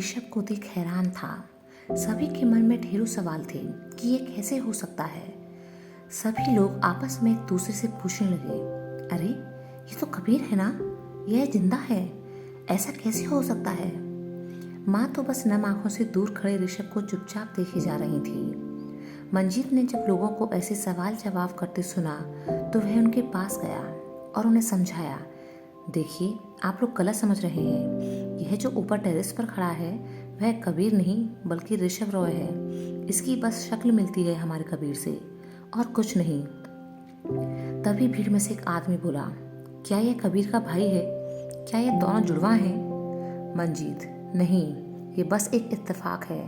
ऋषभ को देख हैरान था। सभी के मन में ढेरों सवाल थे कि ये कैसे हो सकता है। सभी लोग आपस में एक दूसरे से पूछने लगे, अरे ये तो कबीर है ना, यह जिंदा है, ऐसा कैसे हो सकता है। माँ तो बस नम आंखों से दूर खड़े ऋषभ को चुपचाप देखे जा रही थी। मंजीत ने जब लोगों को ऐसे सवाल जवाब करते सुना तो वह उनके पास गया और उन्हें समझाया, देखिए आप लोग गलत समझ रहे हैं, यह जो ऊपर टेरेस पर खड़ा है वह कबीर नहीं बल्कि ऋषभ रॉय है। इसकी बस शक्ल मिलती है हमारे कबीर से और कुछ नहीं। तभी भीड़ में से एक आदमी बोला, क्या यह कबीर का भाई है? क्या ये दोनों जुड़वा हैं? मंजीत, नहीं, ये बस एक इत्तेफाक है।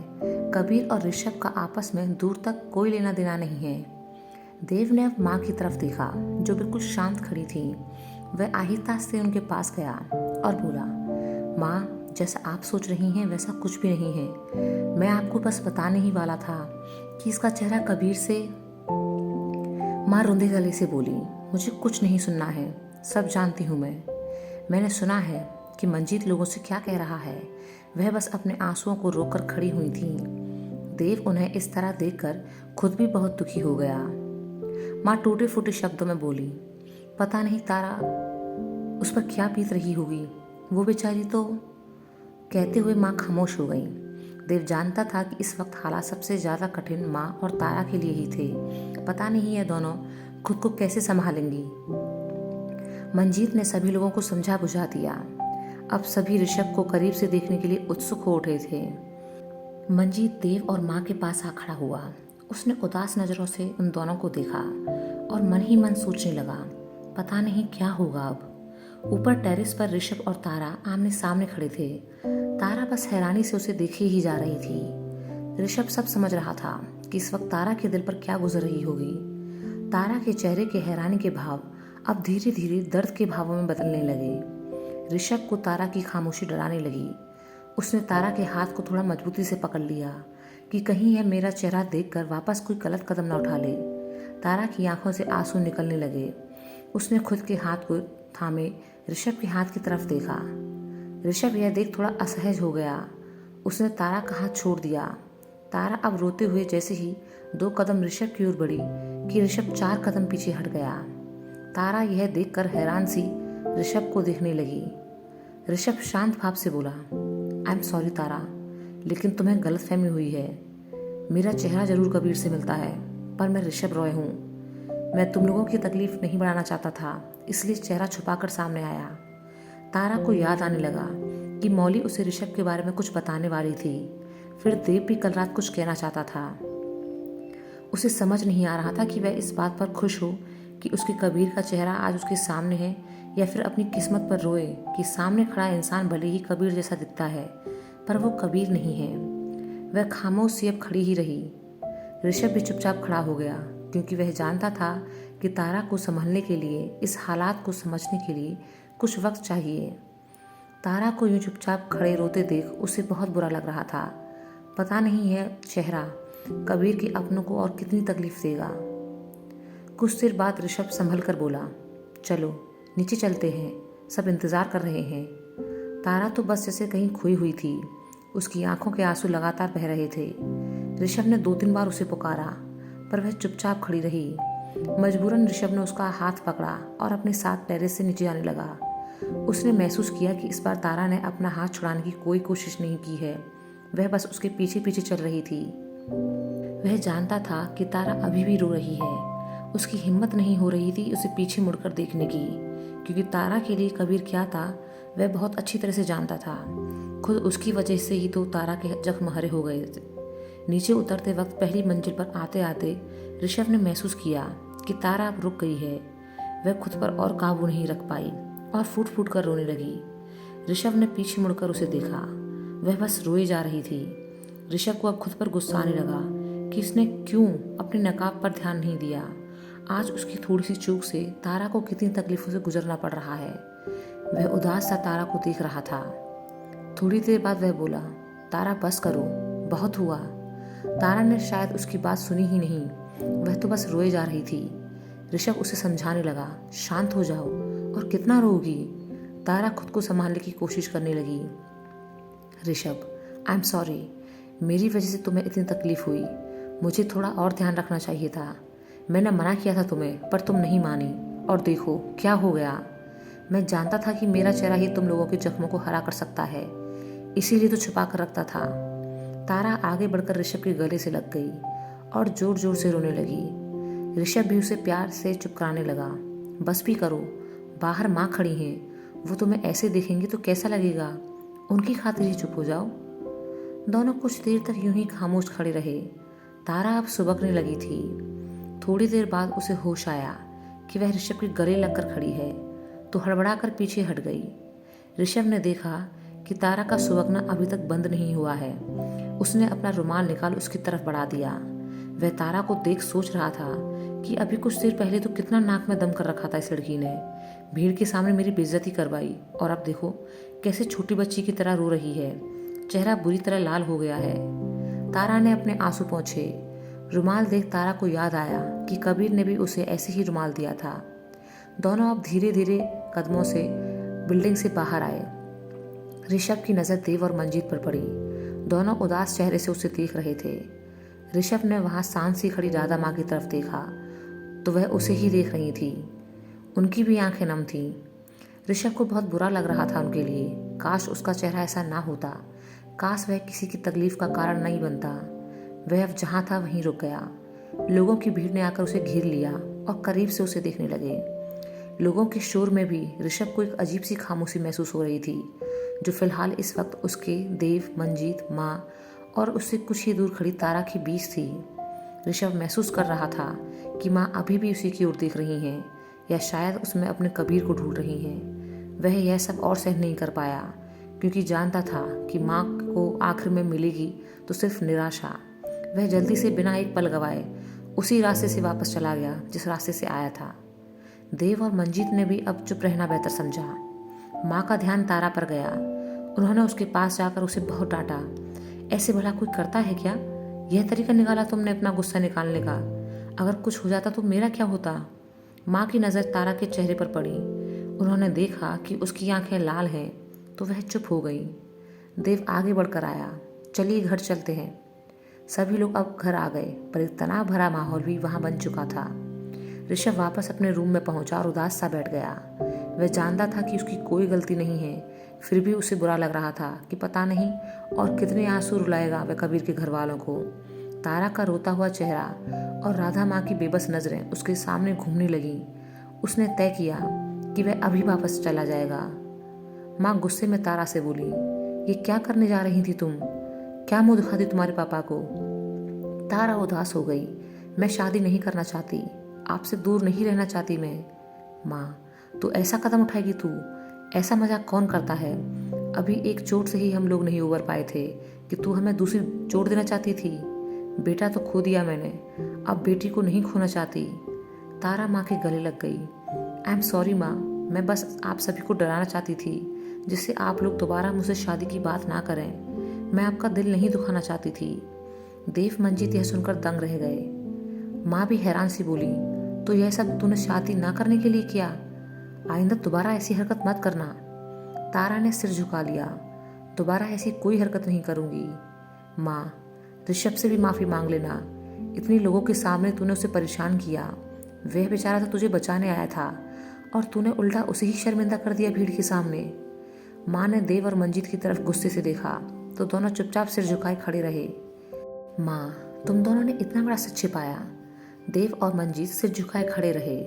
कबीर और ऋषभ का आपस में दूर तक कोई लेना देना नहीं है। देव ने अब माँ की तरफ देखा जो बिल्कुल शांत खड़ी थी। वह आहिस्ता से उनके पास गया और बोला, माँ, जैसा आप सोच रही हैं वैसा कुछ भी नहीं है। मैं आपको बस बताने ही वाला था कि इसका चेहरा कबीर से। माँ रोंदे गले से बोली, मुझे कुछ नहीं सुनना है, सब जानती हूँ मैंने सुना है कि मंजीत लोगों से क्या कह रहा है। वह बस अपने आंसुओं को रोककर खड़ी हुई थी। देव उन्हें इस तरह देखकर खुद भी बहुत दुखी हो गया। माँ टूटे फूटे शब्दों में बोली, पता नहीं तारा उस पर क्या बीत रही होगी, वो बेचारी तो। कहते हुए माँ खामोश हो गई। देव जानता था कि इस वक्त हालात सबसे ज़्यादा कठिन माँ और तारा के लिए ही थे। पता नहीं ये दोनों खुद को कैसे संभालेंगी। मंजीत ने सभी लोगों को समझा बुझा दिया। अब सभी ऋषभ को करीब से देखने के लिए उत्सुक हो उठे थे। मंजीत देव और माँ के पास आ खड़ा हुआ। उसने उदास नज़रों से उन दोनों को देखा और मन ही मन सोचने लगा, पता नहीं क्या होगा अब। ऊपर टेरेस पर ऋषभ और तारा आमने सामने खड़े थे। तारा बस हैरानी से उसे देखे ही जा रही थी। ऋषभ सब समझ रहा था कि इस वक्त तारा के दिल पर क्या गुजर रही होगी। तारा के चेहरे के हैरानी के भाव अब धीरे धीरे दर्द के भावों में बदलने लगे। ऋषभ को तारा की खामोशी डराने लगी। उसने तारा के हाथ को थोड़ा मजबूती से पकड़ लिया कि कहीं यह मेरा चेहरा देखकर वापस कोई गलत कदम न उठा ले। तारा की आंखों से आंसू निकलने लगे। उसने खुद के हाथ को थामे ऋषभ के हाथ की तरफ देखा। ऋषभ यह देख थोड़ा असहज हो गया। उसने तारा का हाथ छोड़ दिया। तारा अब रोते हुए जैसे ही 2 कदम ऋषभ की ओर बढ़ी कि ऋषभ 4 कदम पीछे हट गया। तारा यह देखकर हैरान सी ऋषभ को देखने लगी। ऋषभ शांत भाव से बोला, आई एम सॉरी तारा, लेकिन तुम्हें गलतफहमी हुई है। मेरा चेहरा जरूर कबीर से मिलता है, पर मैं ऋषभ रॉय हूँ। मैं तुम लोगों की तकलीफ नहीं बढ़ाना चाहता था, इसलिए चेहरा छुपाकर सामने आया। तारा को याद आने लगा कि मौली उसे ऋषभ के बारे में कुछ बताने वाली थी। फिर देव भी कल रात कुछ कहना चाहता था। उसे समझ नहीं आ रहा था कि वह इस बात पर खुश हो कि उसके कबीर का चेहरा आज उसके सामने है, या फिर अपनी किस्मत पर रोए कि सामने खड़ा इंसान भले ही कबीर जैसा दिखता है पर वो कबीर नहीं है। वह खामोश सी अब खड़ी ही रही। ऋषभ भी चुपचाप खड़ा हो गया क्योंकि वह जानता था कि तारा को संभलने के लिए, इस हालात को समझने के लिए कुछ वक्त चाहिए। तारा को यूं चुपचाप खड़े रोते देख उसे बहुत बुरा लग रहा था। पता नहीं यह चेहरा कबीर के अपनों को और कितनी तकलीफ देगा। कुछ देर बाद ऋषभ संभल कर बोला, चलो नीचे चलते हैं, सब इंतज़ार कर रहे हैं। तारा तो बस जैसे कहीं खोई हुई थी। उसकी आंखों के आंसू लगातार बह रहे थे। ऋषभ ने 2-3 बार उसे पुकारा पर वह चुपचाप खड़ी रही। मजबूरन ऋषभ ने उसका हाथ पकड़ा और अपने साथ टेरेस से नीचे आने लगा। उसने महसूस किया कि इस बार तारा ने अपना हाथ छुड़ाने की कोई कोशिश नहीं की है। वह बस उसके पीछे पीछे चल रही थी। वह जानता था कि तारा अभी भी रो रही है। उसकी हिम्मत नहीं हो रही थी उसे पीछे मुड़कर देखने की, क्योंकि तारा के लिए कबीर क्या था वह बहुत अच्छी तरह से जानता था। खुद उसकी वजह से ही तो तारा के जख्म हरे हो गए थे। नीचे उतरते वक्त पहली मंजिल पर आते आते ऋषभ ने महसूस किया कि तारा अब रुक गई है। वह खुद पर और काबू नहीं रख पाई और फूट फूट कर रोने लगी। ऋषभ ने पीछे मुड़कर उसे देखा। वह बस रोई जा रही थी। ऋषभ को अब खुद पर गुस्सा आने लगा कि इसने क्यों अपने नकाब पर ध्यान नहीं दिया। आज उसकी थोड़ी सी चूक से तारा को कितनी तकलीफों से गुजरना पड़ रहा है। वह उदास सा तारा को देख रहा था। थोड़ी देर बाद वह बोला, तारा बस करो, बहुत हुआ। तारा ने शायद उसकी बात सुनी ही नहीं। वह तो बस रोए जा रही थी। ऋषभ उसे समझाने लगा, शांत हो जाओ, और कितना रोगी। तारा खुद को संभालने की कोशिश करने लगी। ऋषभ, आई एम सॉरी, मेरी वजह से तुम्हें इतनी तकलीफ हुई। मुझे थोड़ा और ध्यान रखना चाहिए था। मैंने मना किया था तुम्हें, पर तुम नहीं मानी, और देखो क्या हो गया। मैं जानता था कि मेरा चेहरा ही तुम लोगों के जख्मों को हरा कर सकता है, इसीलिए तो छुपा कर रखता था। तारा आगे बढ़कर ऋषभ के गले से लग गई और जोर जोर से रोने लगी। ऋषभ भी उसे प्यार से चुप कराने लगा। बस भी करो, बाहर माँ खड़ी हैं, वो तुम्हें ऐसे देखेंगी तो कैसा लगेगा। उनकी खातिर ही चुप हो जाओ। दोनों कुछ देर तक यूं ही खामोश खड़े रहे। तारा अब सुबकने लगी थी। थोड़ी देर बाद उसे होश आया कि वह ऋषभ के गले लगकर खड़ी है, तो हड़बड़ा कर पीछे हट गई। ऋषभ ने देखा कि तारा का सुबकना अभी तक बंद नहीं हुआ है। उसने अपना रुमाल निकाल उसकी तरफ बढ़ा दिया। वह तारा को देख सोच रहा था कि अभी कुछ देर पहले तो कितना नाक में दम कर रखा था इस लड़की ने। भीड़ के सामने मेरी बेइज्जती करवाई, और अब देखो कैसे छोटी बच्ची की तरह रो रही है। चेहरा बुरी तरह लाल हो गया है। तारा ने अपने आंसू पोंछे। रुमाल देख तारा को याद आया कि कबीर ने भी उसे ऐसे ही रुमाल दिया था। दोनों अब धीरे धीरे कदमों से बिल्डिंग से बाहर आए। ऋषभ की नज़र देव और मंजीत पर पड़ी। दोनों उदास चेहरे से उसे देख रहे थे। ऋषभ ने वहाँ शांत सी खड़ी राधा माँ की तरफ देखा तो वह उसे ही देख रही थी। उनकी भी आंखें नम थीं। ऋषभ को बहुत बुरा लग रहा था उनके लिए। काश उसका चेहरा ऐसा ना होता, काश वह किसी की तकलीफ का कारण नहीं बनता। वह अब जहाँ था वहीं रुक गया। लोगों की भीड़ ने आकर उसे घेर लिया और करीब से उसे देखने लगे। लोगों के शोर में भी ऋषभ को एक अजीब सी खामोशी महसूस हो रही थी, जो फिलहाल इस वक्त उसके देव, मंजीत, माँ और उससे कुछ ही दूर खड़ी तारा के बीच थी। ऋषभ महसूस कर रहा था कि माँ अभी भी उसी की ओर देख रही हैं, या शायद उसमें अपने कबीर को ढूंढ रही हैं। वह यह सब और सहन नहीं कर पाया, क्योंकि जानता था कि माँ को आखिर में मिलेगी तो सिर्फ निराशा। वह जल्दी से बिना एक पल गवाए उसी रास्ते से वापस चला गया जिस रास्ते से आया था। देव और मंजीत ने भी अब चुप रहना बेहतर समझा। माँ का ध्यान तारा पर गया। उन्होंने उसके पास जाकर उसे बहुत डांटा। ऐसे भला कोई करता है क्या? यह तरीका निकाला तुमने अपना गुस्सा निकालने का। अगर कुछ हो जाता तो मेरा क्या होता? माँ की नज़र तारा के चेहरे पर पड़ी। उन्होंने देखा कि उसकी आंखें लाल हैं तो वह चुप हो गई। देव आगे बढ़कर आया। चलिए घर चलते हैं। सभी लोग अब घर आ गए, पर एक तनाव भरा माहौल भी वहाँ बन चुका था। ऋषभ वापस अपने रूम में पहुंचा और उदास सा बैठ गया। वह जानता था कि उसकी कोई गलती नहीं है, फिर भी उसे बुरा लग रहा था कि पता नहीं और कितने आंसू रुलाएगा वह कबीर के घर वालों को। तारा का रोता हुआ चेहरा और राधा माँ की बेबस नज़रें उसके सामने घूमने लगी। उसने तय किया कि वह अभी वापस चला जाएगा। माँ गुस्से में तारा से बोली, ये क्या करने जा रही थी तुम? क्या मुँह दिखा दी तुम्हारे पापा को? तारा उदास हो गई। मैं शादी नहीं करना चाहती, आपसे दूर नहीं रहना चाहती मैं। माँ, तो ऐसा कदम उठाएगी तू? ऐसा मजाक कौन करता है? अभी एक चोट से ही हम लोग नहीं उबर पाए थे कि तू हमें दूसरी चोट देना चाहती थी। बेटा तो खो दिया मैंने, अब बेटी को नहीं खोना चाहती। तारा माँ के गले लग गई। आई एम सॉरी माँ, मैं बस आप सभी को डराना चाहती थी, जिससे आप लोग दोबारा मुझसे शादी की बात ना करें। मैं आपका दिल नहीं दुखाना चाहती थी। देव मंजीत यह सुनकर दंग रह गए। माँ भी हैरान सी बोली, तो यह सब तूने शादी ना करने के लिए किया? आइंदा दोबारा ऐसी हरकत मत करना। तारा ने सिर झुका लिया। दोबारा ऐसी कोई हरकत नहीं करूंगी। माँ, ऋषभ से भी माफ़ी मांग लेना। इतने लोगों के सामने तूने उसे परेशान किया। वह बेचारा तो तुझे बचाने आया था और तूने उल्टा उसे ही शर्मिंदा कर दिया भीड़ के सामने। माँ ने देव और मंजीत की तरफ गुस्से से देखा तो दोनों चुपचाप सिर झुकाए खड़े रहे। माँ, तुम दोनों ने इतना बड़ा सच छिपाया। देव और मंजीत सिर झुकाए खड़े रहे।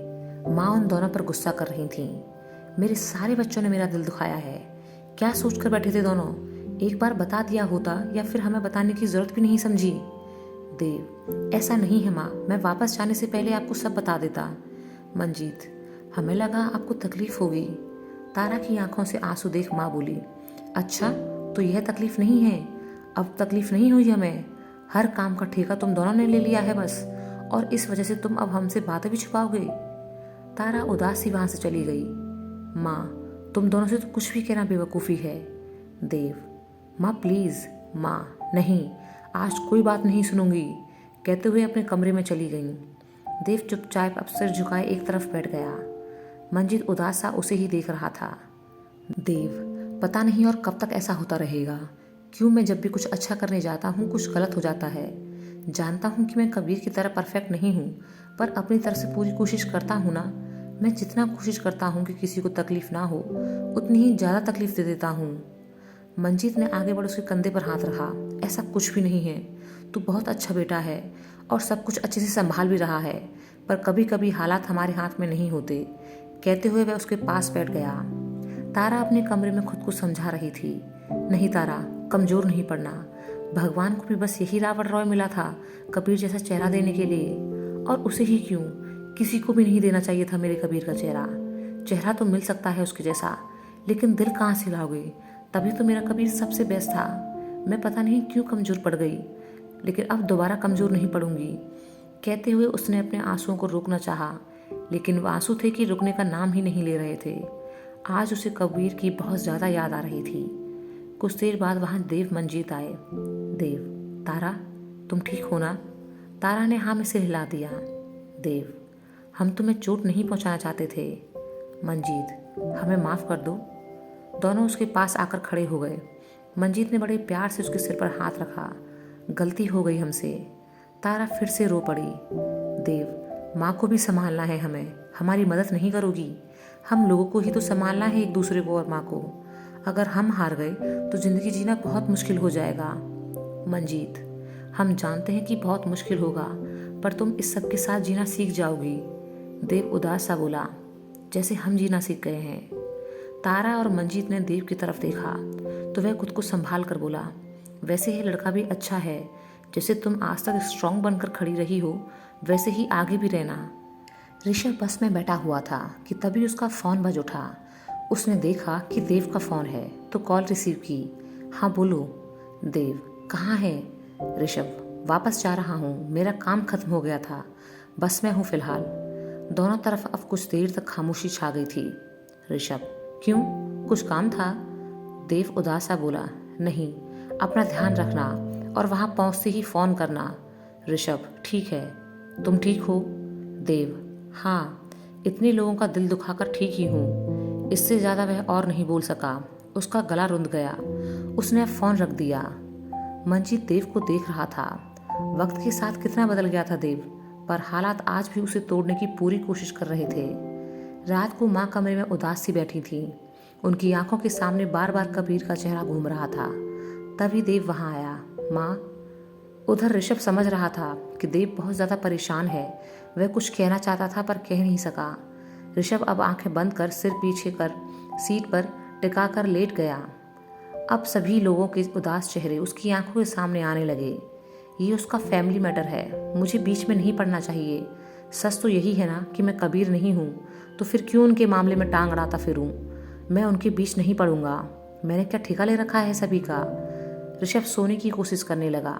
माँ उन दोनों पर गुस्सा कर रही थी। मेरे सारे बच्चों ने मेरा दिल दुखाया है। क्या सोच कर बैठे थे दोनों? एक बार बता दिया होता, या फिर हमें बताने की जरूरत भी नहीं समझी। देव, ऐसा नहीं है माँ, मैं वापस जाने से पहले आपको सब बता देता। मंजीत, हमें लगा आपको तकलीफ होगी। तारा की आंखों से आंसू देख माँ बोली, अच्छा तो यह तकलीफ नहीं है? अब तकलीफ नहीं हुई हमें। हर काम का ठेका तुम दोनों ने ले लिया है बस, और इस वजह से तुम अब हमसे बातें भी छुपाओगे। तारा उदास सी वहां से चली गई। माँ, तुम दोनों से तो कुछ भी कहना बेवकूफ़ी है। देव, माँ प्लीज़। माँ, नहीं, आज कोई बात नहीं सुनूंगी, कहते हुए अपने कमरे में चली गई। देव चुपचाप अब सिर झुकाए एक तरफ बैठ गया। मंजीत उदास सा उसे ही देख रहा था। देव, पता नहीं और कब तक ऐसा होता रहेगा। क्यों मैं जब भी कुछ अच्छा करने जाता हूँ कुछ गलत हो जाता है। जानता हूँ कि मैं कबीर की तरह परफेक्ट नहीं हूँ, पर अपनी तरफ से पूरी कोशिश करता हूँ ना। मैं जितना कोशिश करता हूँ कि किसी को तकलीफ ना हो, उतनी ही ज़्यादा तकलीफ दे देता हूँ। मंजीत ने आगे बढ़ उसके कंधे पर हाथ रखा। ऐसा कुछ भी नहीं है, तू बहुत अच्छा बेटा है और सब कुछ अच्छे से संभाल भी रहा है, पर कभी कभी हालात हमारे हाथ में नहीं होते। कहते हुए वह उसके पास बैठ गया। तारा अपने कमरे में खुद को समझा रही थी। नहीं तारा, कमज़ोर नहीं पड़ना। भगवान को भी बस यही रावण रॉय मिला था, कबीर जैसा चेहरा देने के लिए। और उसे ही क्यों, किसी को भी नहीं देना चाहिए था मेरे कबीर का चेहरा। चेहरा तो मिल सकता है उसके जैसा, लेकिन दिल कहाँ से लाओगे। तभी तो मेरा कबीर सबसे बेस्ट था। मैं पता नहीं क्यों कमज़ोर पड़ गई, लेकिन अब दोबारा कमज़ोर नहीं पड़ूंगी। कहते हुए उसने अपने आंसुओं को रोकना चाहा, लेकिन वो आंसू थे कि रुकने का नाम ही नहीं ले रहे थे। आज उसे कबीर की बहुत ज़्यादा याद आ रही थी। कुछ देर बाद वहाँ देव मंजीत आए। देव, तारा, तुम ठीक हो ना? तारा ने हाँ में सिर हिला दिया। देव, हम तुम्हें चोट नहीं पहुँचाना चाहते थे। मंजीत, हमें माफ़ कर दो। दोनों उसके पास आकर खड़े हो गए। मंजीत ने बड़े प्यार से उसके सिर पर हाथ रखा। गलती हो गई हमसे। तारा फिर से रो पड़ी। देव, माँ को भी संभालना है हमें, हमारी मदद नहीं करोगी? हम लोगों को ही तो संभालना है, एक दूसरे को और माँ को। अगर हम हार गए तो ज़िंदगी जीना बहुत मुश्किल हो जाएगा। मंजीत, हम जानते हैं कि बहुत मुश्किल होगा, पर तुम इस सब के साथ जीना सीख जाओगी। देव उदास सा बोला, जैसे हम जीना सीख गए हैं। तारा और मंजीत ने देव की तरफ देखा तो वह खुद को संभाल कर बोला, वैसे ये लड़का भी अच्छा है। जैसे तुम आज तक स्ट्रांग बनकर खड़ी रही हो, वैसे ही आगे भी रहना। ऋषभ बस में बैठा हुआ था कि तभी उसका फ़ोन बज उठा। उसने देखा कि देव का फ़ोन है तो कॉल रिसीव की। हाँ बोलो। देव, कहाँ है? ऋषभ, वापस जा रहा हूँ, मेरा काम खत्म हो गया था, बस में हूँ फ़िलहाल। दोनों तरफ अब कुछ देर तक खामोशी छा गई थी। ऋषभ, क्यों, कुछ काम था? देव उदास सा बोला, नहीं, अपना ध्यान रखना और वहाँ पहुँचते ही फ़ोन करना। ऋषभ, ठीक है। तुम ठीक हो? देव, हाँ, इतने लोगों का दिल दुखाकर ठीक ही हूँ। इससे ज़्यादा वह और नहीं बोल सका। उसका गला रुंध गया। उसने अब फ़ोन रख दिया। मंजीत देव को देख रहा था। वक्त के साथ कितना बदल गया था देव, पर हालात आज भी उसे तोड़ने की पूरी कोशिश कर रहे थे। रात को माँ कमरे में उदास सी बैठी थी। उनकी आंखों के सामने बार बार कबीर का चेहरा घूम रहा था। तभी देव वहाँ आया। माँ। उधर ऋषभ समझ रहा था कि देव बहुत ज़्यादा परेशान है। वह कुछ कहना चाहता था पर कह नहीं सका। ऋषभ अब आंखें बंद कर सिर पीछे कर सीट पर टिका कर लेट गया। अब सभी लोगों के उदास चेहरे उसकी आंखों के सामने आने लगे। ये उसका फैमिली मैटर है, मुझे बीच में नहीं पड़ना चाहिए। सच तो यही है ना कि मैं कबीर नहीं हूँ, तो फिर क्यों उनके मामले में टांग अड़ाता फिरूँ? मैं उनके बीच नहीं पड़ूंगा। मैंने क्या ठेका ले रखा है सभी का? ऋषभ सोने की कोशिश करने लगा।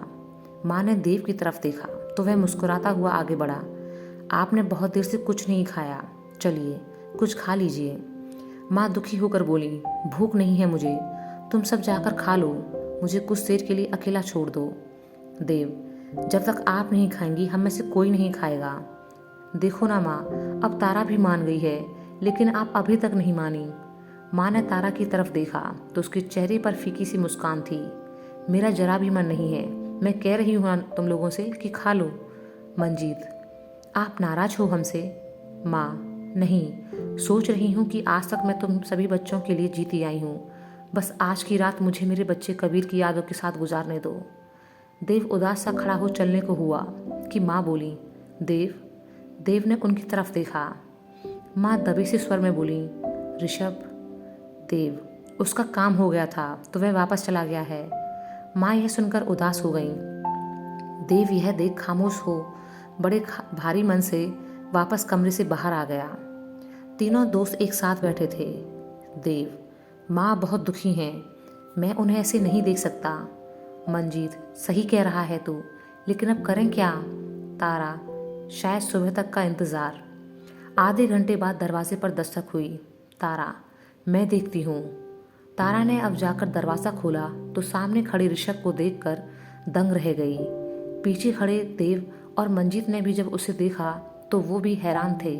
माँ ने देव की तरफ देखा तो वह मुस्कुराता हुआ आगे बढ़ा। आपने बहुत देर से कुछ नहीं खाया, चलिए कुछ खा लीजिए। माँ दुखी होकर बोली, भूख नहीं है मुझे, तुम सब जाकर खा लो, मुझे कुछ देर के लिए अकेला छोड़ दो। देव, जब तक आप नहीं खाएंगी हम में से कोई नहीं खाएगा। देखो ना माँ, अब तारा भी मान गई है, लेकिन आप अभी तक नहीं मानी। माँ ने तारा की तरफ देखा तो उसके चेहरे पर फीकी सी मुस्कान थी। मेरा जरा भी मन नहीं है, मैं कह रही हूँ तुम लोगों से कि खा लो। मंजीत, आप नाराज हो हमसे? माँ, नहीं, सोच रही हूँ कि आज तक मैं तुम सभी बच्चों के लिए जीती आई हूँ। बस आज की रात मुझे मेरे बच्चे कबीर की यादों के साथ गुजारने दो। देव उदास सा खड़ा हो चलने को हुआ कि माँ बोली, देव। देव ने उनकी तरफ देखा। माँ दबे से स्वर में बोली, ऋषभ। देव, उसका काम हो गया था तो वह वापस चला गया है। माँ यह सुनकर उदास हो गई। देव यह देख खामोश हो बड़े भारी मन से वापस कमरे से बाहर आ गया। तीनों दोस्त एक साथ बैठे थे। देव, माँ बहुत दुखी हैं, मैं उन्हें ऐसे नहीं देख सकता। मंजीत, सही कह रहा है तू, लेकिन अब करें क्या? तारा, शायद सुबह तक का इंतज़ार। आधे घंटे बाद दरवाजे पर दस्तक हुई। तारा, मैं देखती हूँ। तारा ने अब जाकर दरवाज़ा खोला तो सामने खड़े ऋषभ को देखकर दंग रह गई। पीछे खड़े देव और मंजीत ने भी जब उसे देखा तो वो भी हैरान थे।